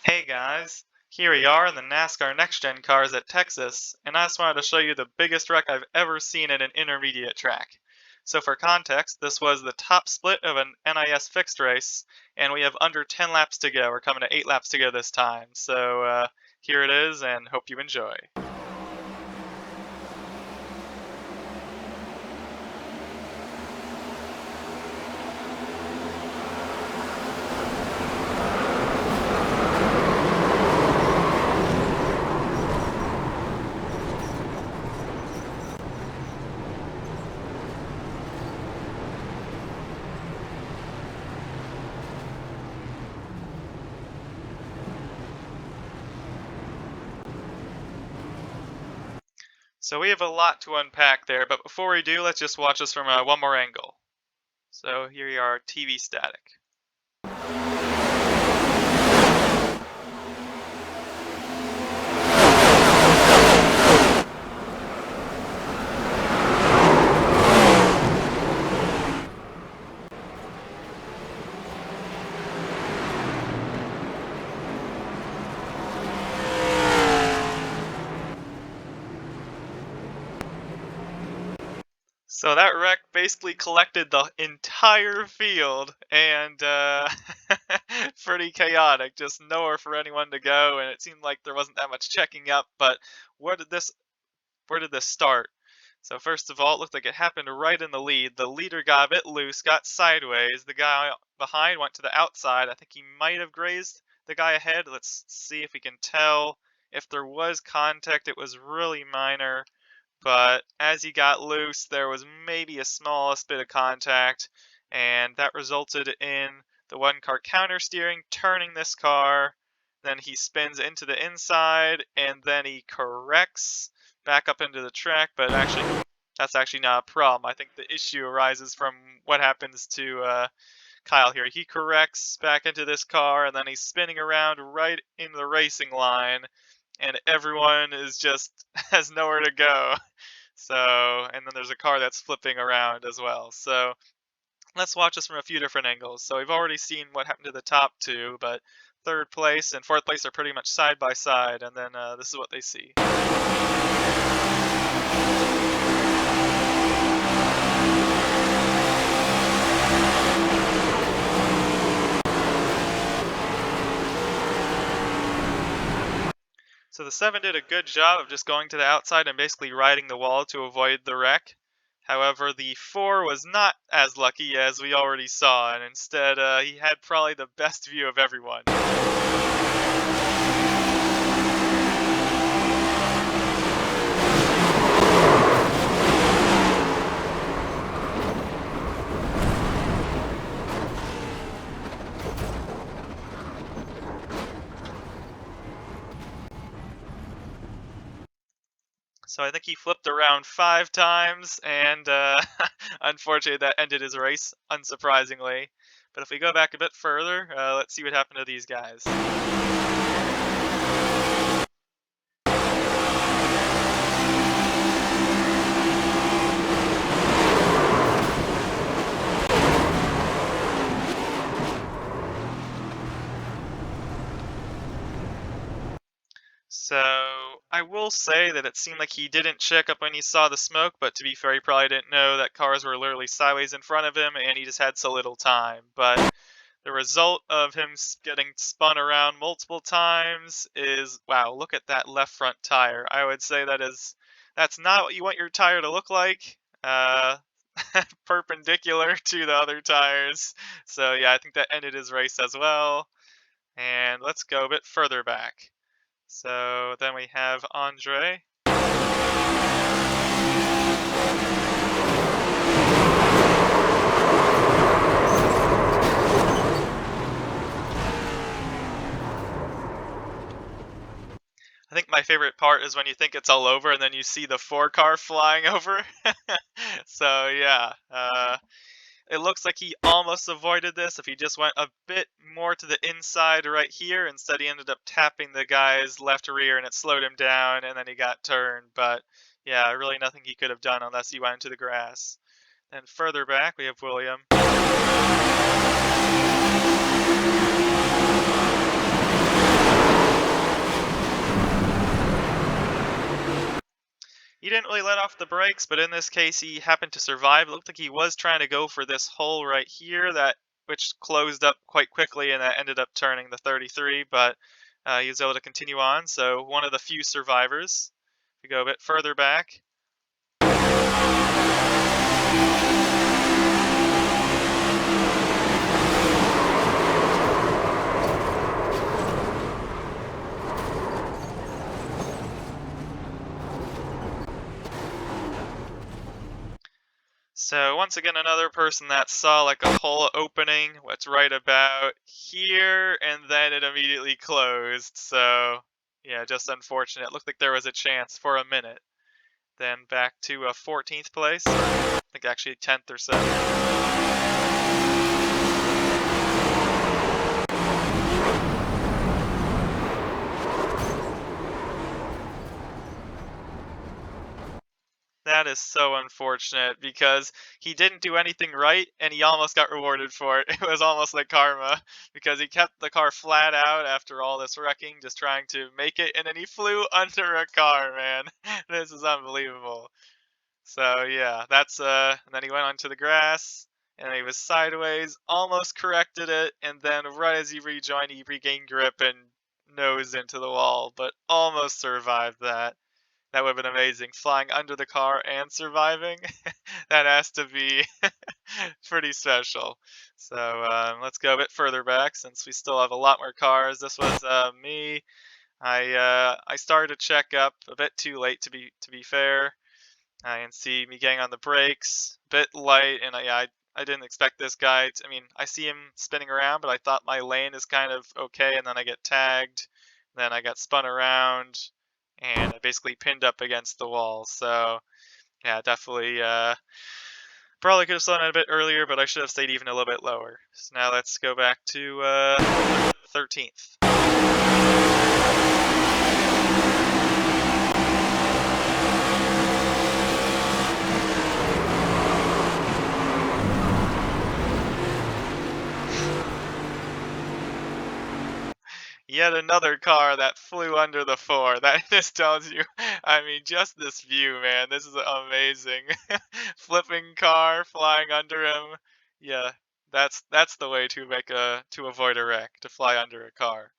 Hey guys, here we are in the NASCAR Next Gen cars at Texas, and I just wanted to show you the biggest wreck I've ever seen at an intermediate track. So for context, this was the top split of an NIS fixed race, and we have under 10 laps to go. We're coming to 8 laps to go this time. So here it is, and hope you enjoy. So we have a lot to unpack there, but before we do, let's just watch this from one more angle. So here you are, TV static. So that wreck basically collected the entire field and pretty chaotic, just nowhere for anyone to go, and it seemed like there wasn't that much checking up, but where did this where did this start? So first of all, it looked like it happened right in the lead. The leader got a bit loose, got sideways. The guy behind went to the outside. I think he might have grazed the guy ahead. Let's see if we can tell. If there was contact, it was really minor. But as he got loose, there was maybe a smallest bit of contact, and that resulted in the one car counter steering, turning this car. Then he spins into the inside, and then he corrects back up into the track. But actually, that's actually not a problem. I think the issue arises from what happens to Kyle here. He corrects back into this car, and then he's spinning around right into the racing line, and everyone is just has nowhere to go. So, and then there's a car that's flipping around as well. So let's watch this from a few different angles. So we've already seen what happened to the top two, but third place and fourth place are pretty much side by side, and then this is what they see. So the 7 did a good job of just going to the outside and basically riding the wall to avoid the wreck. However, the 4 was not as lucky as we already saw, and instead he had probably the best view of everyone. So I think he flipped around 5 times, and unfortunately that ended his race, unsurprisingly. But if we go back a bit further, let's see what happened to these guys. So I will say that it seemed like he didn't check up when he saw the smoke, but to be fair, he probably didn't know that cars were literally sideways in front of him, and he just had so little time. But the result of him getting spun around multiple times is, wow, look at that left front tire. I would say that's not what you want your tire to look like, perpendicular to the other tires. So yeah, I think that ended his race as well. And let's go a bit further back. So then we have Andre. I think my favorite part is when you think it's all over and then you see the 4 car flying over. So yeah, it looks like he almost avoided this if he just went a bit more to the inside right here. Instead, he ended up tapping the guy's left rear and it slowed him down, and then he got turned. But yeah, really nothing he could have done unless he went into the grass. Then further back, we have William. didn't really let off the brakes, but in this case, he happened to survive. It looked like he was trying to go for this hole right here, which closed up quite quickly, and that ended up turning the 33. But he was able to continue on. So one of the few survivors. If we go a bit further back. So once again, another person that saw like a hole opening, what's right about here, and then it immediately closed. So yeah, just unfortunate. It looked like there was a chance for a minute. Then back to 14th place, I think actually 10th or so. That is so unfortunate because he didn't do anything right and he almost got rewarded for it. It was almost like karma because he kept the car flat out after all this wrecking, just trying to make it, and then he flew under a car, man. This is unbelievable. So yeah, and then he went onto the grass and he was sideways, almost corrected it, and then right as he rejoined, he regained grip and nosed into the wall, but almost survived that. That would have been amazing. Flying under the car and surviving. That has to be pretty special. So let's go a bit further back since we still have a lot more cars. This was me. I started to check up a bit too late to be fair. I can see me getting on the brakes, a bit light, and I didn't expect this guy. I mean, I see him spinning around, but I thought my lane is kind of okay, and then I get tagged. Then I got spun around, and I basically pinned up against the wall. So yeah, definitely probably could have slowed down a bit earlier, but I should have stayed even a little bit lower. So now let's go back to 13th. Yet another car that flew under the 4. That just tells you, I mean, just this view, man. This is amazing. Flipping car, flying under him. Yeah, that's the way to avoid a wreck, to fly under a car.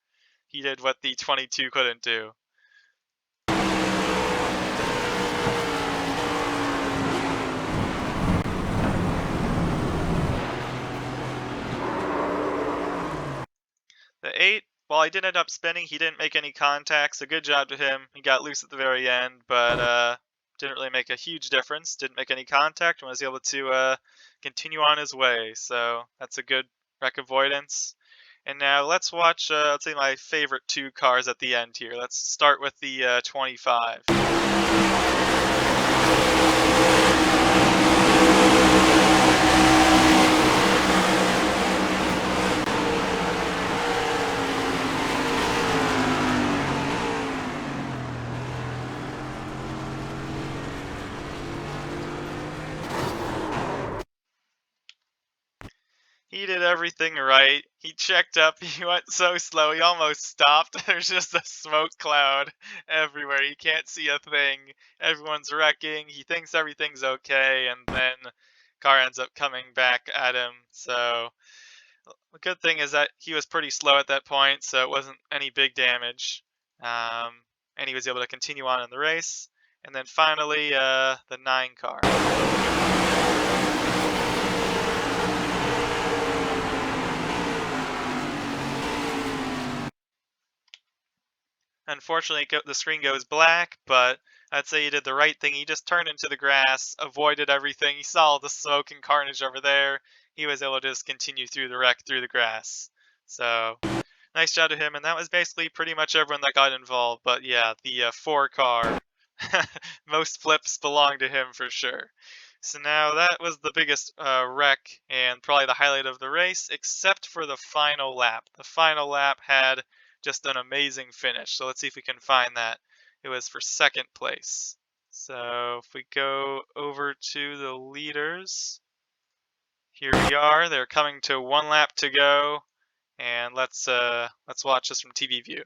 He did what the 22 couldn't do. The 8, while he did end up spinning, he didn't make any contact, so good job to him. He got loose at the very end, but didn't really make a huge difference. Didn't make any contact and was able to continue on his way. So that's a good wreck avoidance. And now let's watch, let's say, my favorite 2 cars at the end here. Let's start with the 25. He did everything right. He checked up. He went so slow. He almost stopped. There's just a smoke cloud everywhere. You can't see a thing. Everyone's wrecking. He thinks everything's okay, and then car ends up coming back at him. So the good thing is that he was pretty slow at that point, so it wasn't any big damage. And he was able to continue on in the race. And then finally, the 9 car. Unfortunately, the screen goes black, but I'd say he did the right thing. He just turned into the grass, avoided everything. He saw the smoke and carnage over there. He was able to just continue through the wreck through the grass. So, nice job to him. And that was basically pretty much everyone that got involved. But yeah, the 4 car, most flips belong to him for sure. So now that was the biggest wreck and probably the highlight of the race, except for the final lap. The final lap had just an amazing finish. So let's see if we can find that. It was for 2nd place. So if we go over to the leaders, here we are. They're coming to 1 lap to go, and let's watch this from TV view.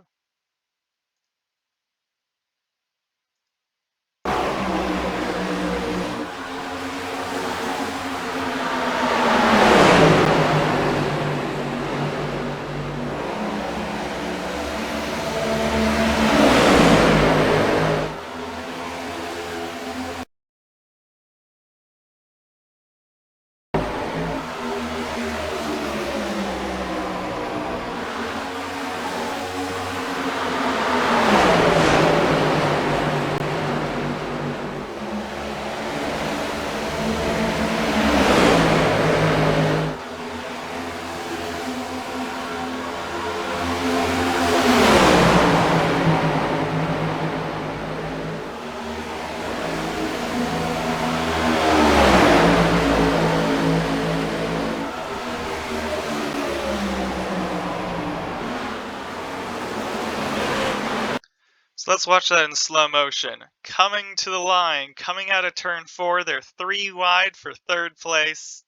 So let's watch that in slow motion. Coming to the line, coming out of turn 4, they're 3 wide for 3rd place.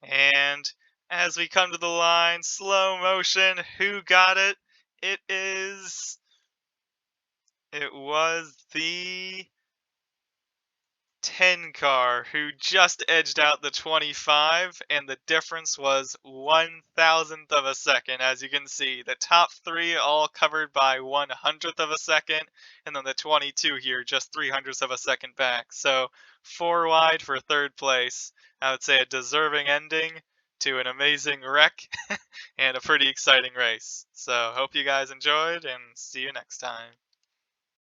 And as we come to the line, slow motion, who got it? It was the 10 car who just edged out the 25, and the difference was 1,000th of a second. As you can see, the top 3 all covered by 100th of a second, and then the 22 here just 300ths of a second back. So 4 wide for 3rd place. I would say a deserving ending to an amazing wreck and a pretty exciting race. So hope you guys enjoyed, and see you next time.